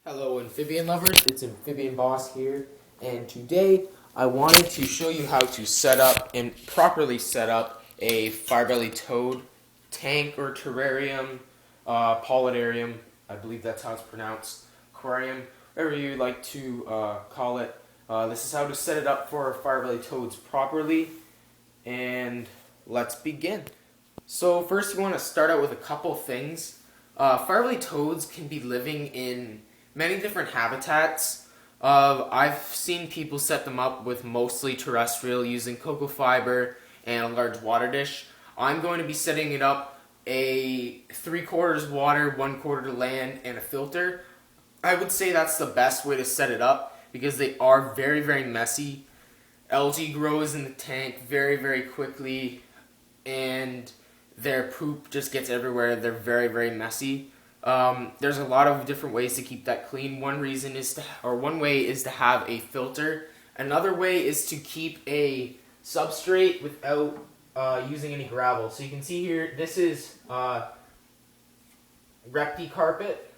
Hello amphibian lovers, it's AmphibianBoss here, and today I wanted to show you how to set up and properly set up a fire-belly toad tank or terrarium, paulidarium, I believe that's how it's pronounced, aquarium, whatever you like to call it. This is how to set it up for fire-belly toads properly, and let's begin. So first you want to start out with a couple things. Fire-belly toads can be living in many different habitats. I've seen people set them up with mostly terrestrial using cocoa fiber and a large water dish. I'm going to be setting it up a 3/4 water, 1/4 land, and a filter. I would say that's the best way to set it up because they are very, very messy. Algae grows in the tank very, very quickly, and their poop just gets everywhere. They're very, very messy. There's a lot of different ways to keep that clean. One way is to have a filter. Another way is to keep a substrate without using any gravel. So you can see here, this is Recti carpet.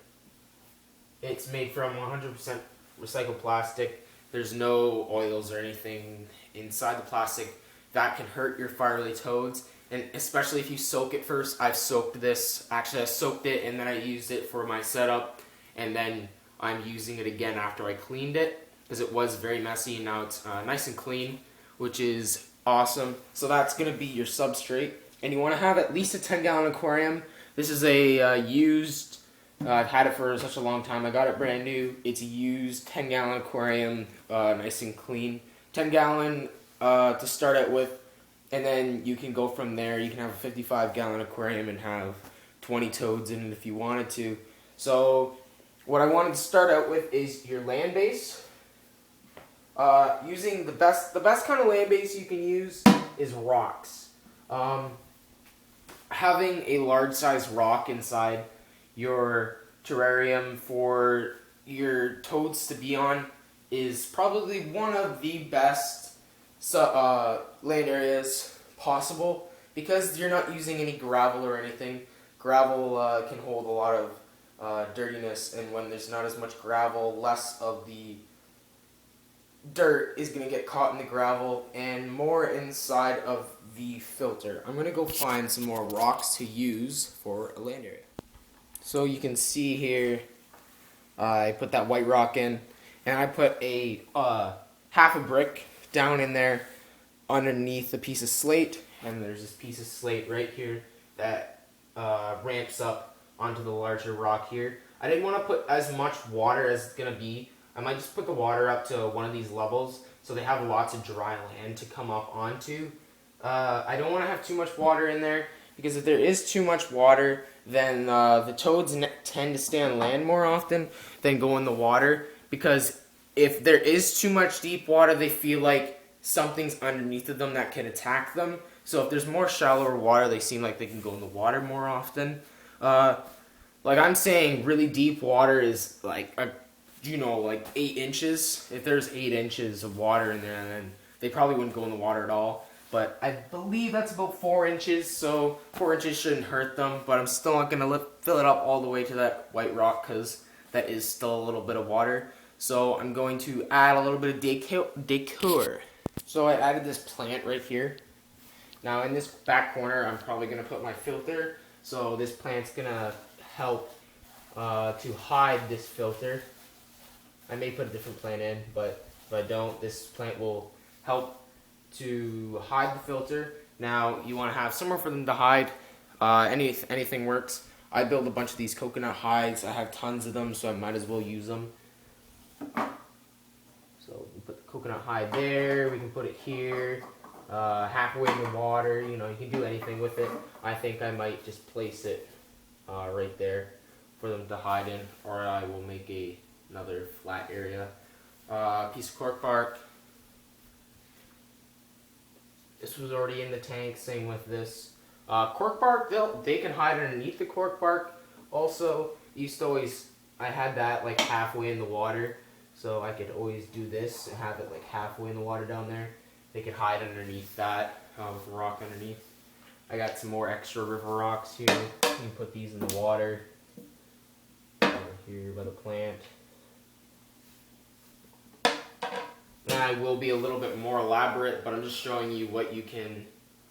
It's made from 100% recycled plastic. There's no oils or anything inside the plastic that can hurt your fire-belly toads. And especially if you soak it first. I've soaked this. Actually, I soaked it and then I used it for my setup. And then I'm using it again after I cleaned it because it was very messy and now it's nice and clean, which is awesome. So that's going to be your substrate. And you want to have at least a 10-gallon aquarium. This is a used, I've had it for such a long time. I got it brand new. It's a used 10-gallon aquarium, nice and clean. 10-gallon to start out with. And then you can go from there. You can have a 55-gallon aquarium and have 20 toads in it if you wanted to. So what I wanted to start out with is your land base. Using the best kind of land base you can use is rocks. Having a large size rock inside your terrarium for your toads to be on is probably one of the best land areas possible because you're not using any gravel or anything. Gravel can hold a lot of dirtiness, and when there's not as much gravel, less of the dirt is going to get caught in the gravel and more inside of the filter. I'm going to go find some more rocks to use for a land area. So you can see here, I put that white rock in, and I put a half a brick down in there underneath a piece of slate, and there's this piece of slate right here that ramps up onto the larger rock here. I didn't want to put as much water as it's going to be. I might just put the water up to one of these levels so they have lots of dry land to come up onto. I don't want to have too much water in there because if there is too much water, then the toads tend to stay on land more often than go in the water, because if there is too much deep water, they feel like something's underneath of them that can attack them. So if there's more shallower water, they seem like they can go in the water more often. Like I'm saying, really deep water is like, like 8 inches. If there's 8 inches of water in there, then they probably wouldn't go in the water at all. But I believe that's about 4 inches, so 4 inches shouldn't hurt them. But I'm still not going to fill it up all the way to that white rock because that is still a little bit of water. So I'm going to add a little bit of decor. So I added this plant right here. Now in this back corner, I'm probably going to put my filter. So this plant's going to help to hide this filter. I may put a different plant in, but if I don't, this plant will help to hide the filter. Now you want to have somewhere for them to hide. Anything works. I built a bunch of these coconut hides. I have tons of them, so I might as well use them. So we put the coconut hide there, we can put it here, halfway in the water, you can do anything with it. I think I might just place it right there for them to hide in, or I will make another flat area. Piece of cork bark. This was already in the tank, same with this. Cork bark, they can hide underneath the cork bark. Also, I had that like halfway in the water. So I could always do this and have it like halfway in the water down there. They could hide underneath that with a rock underneath. I got some more extra river rocks here. You can put these in the water over here by the plant. I will be a little bit more elaborate, but I'm just showing you what you can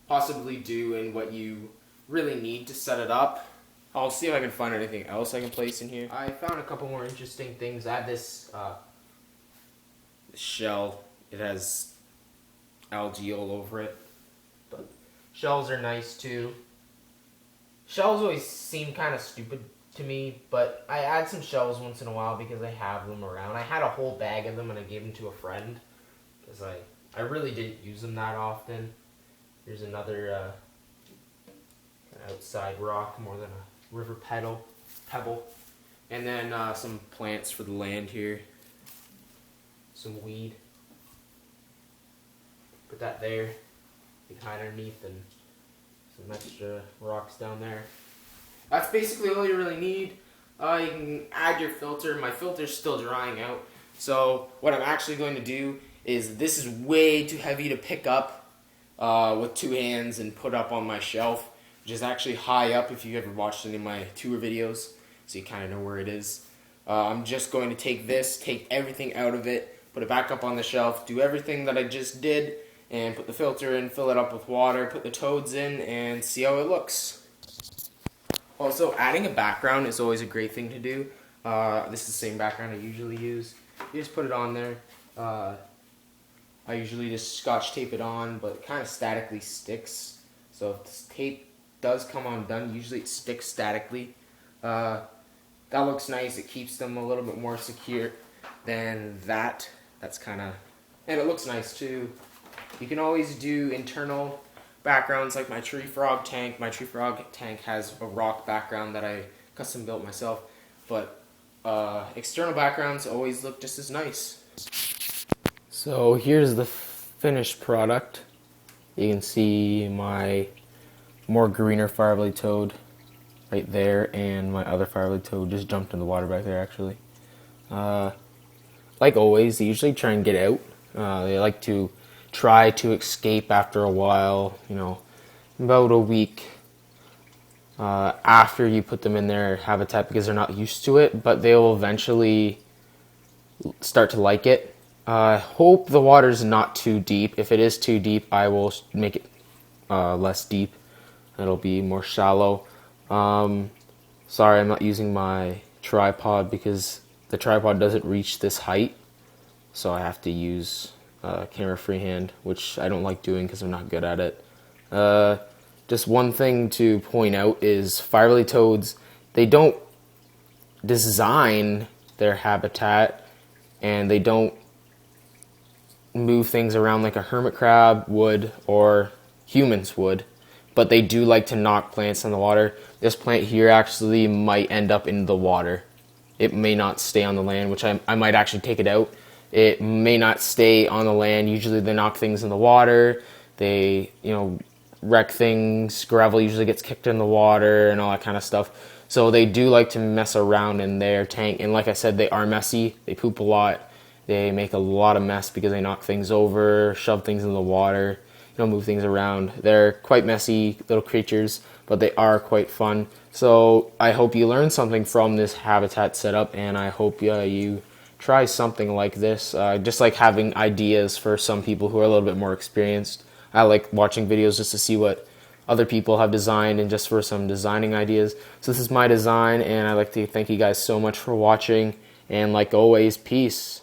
possibly do and what you really need to set it up. I'll see if I can find anything else I can place in here. I found a couple more interesting things. I have this shell. It has algae all over it, but shells are nice too. Shells always seem kind of stupid to me, but I add some shells once in a while because I have them around. I had a whole bag of them and I gave them to a friend because I really didn't use them that often. Here's another outside rock, more than a river pebble. And then some plants for the land here. Some weed. Put that there. You can hide underneath, and some extra rocks down there. That's basically all you really need. You can add your filter. My filter's still drying out. So what I'm actually going to do is, this is way too heavy to pick up with two hands and put up on my shelf, which is actually high up if you ever watched any of my tour videos, so you kind of know where it is. I'm just going to take this, take everything out of it, put it back up on the shelf, do everything that I just did, and put the filter in, fill it up with water, put the toads in, and see how it looks. Also, adding a background is always a great thing to do. This is the same background I usually use. You just put it on there. I usually just scotch tape it on, but it kind of statically sticks. So if this tape does come undone, usually it sticks statically. That looks nice. It keeps them a little bit more secure than that. That's kind of, and it looks nice too. You can always do internal backgrounds like my tree frog tank. My tree frog tank has a rock background that I custom built myself, but external backgrounds always look just as nice. So here's the finished product. You can see my more greener fireblade toad right there, and my other fireblade toad just jumped in the water back there actually. Like always, they usually try and get out. They like to try to escape after a while, you know, about a week after you put them in their habitat, because they're not used to it, but they will eventually start to like it. I hope the water's not too deep. If it is too deep, I will make it less deep. It'll be more shallow. Sorry, I'm not using my tripod because the tripod doesn't reach this height, so I have to use camera freehand, which I don't like doing because I'm not good at it. Just one thing to point out is fireblade toads, they don't design their habitat and they don't move things around like a hermit crab would or humans would, but they do like to knock plants in the water. This plant here actually might end up in the water. It may not stay on the land, which I might actually take it out. It may not stay on the land. Usually they knock things in the water. They, you know, wreck things. Gravel usually gets kicked in the water and all that kind of stuff. So they do like to mess around in their tank. And like I said, they are messy. They poop a lot. They make a lot of mess because they knock things over, shove things in the water, you know, move things around. They're quite messy little creatures, but they are quite fun. So I hope you learned something from this habitat setup, and I hope you try something like this. Just like having ideas for some people who are a little bit more experienced. I like watching videos just to see what other people have designed and just for some designing ideas. So this is my design, and I'd like to thank you guys so much for watching, and like always, peace.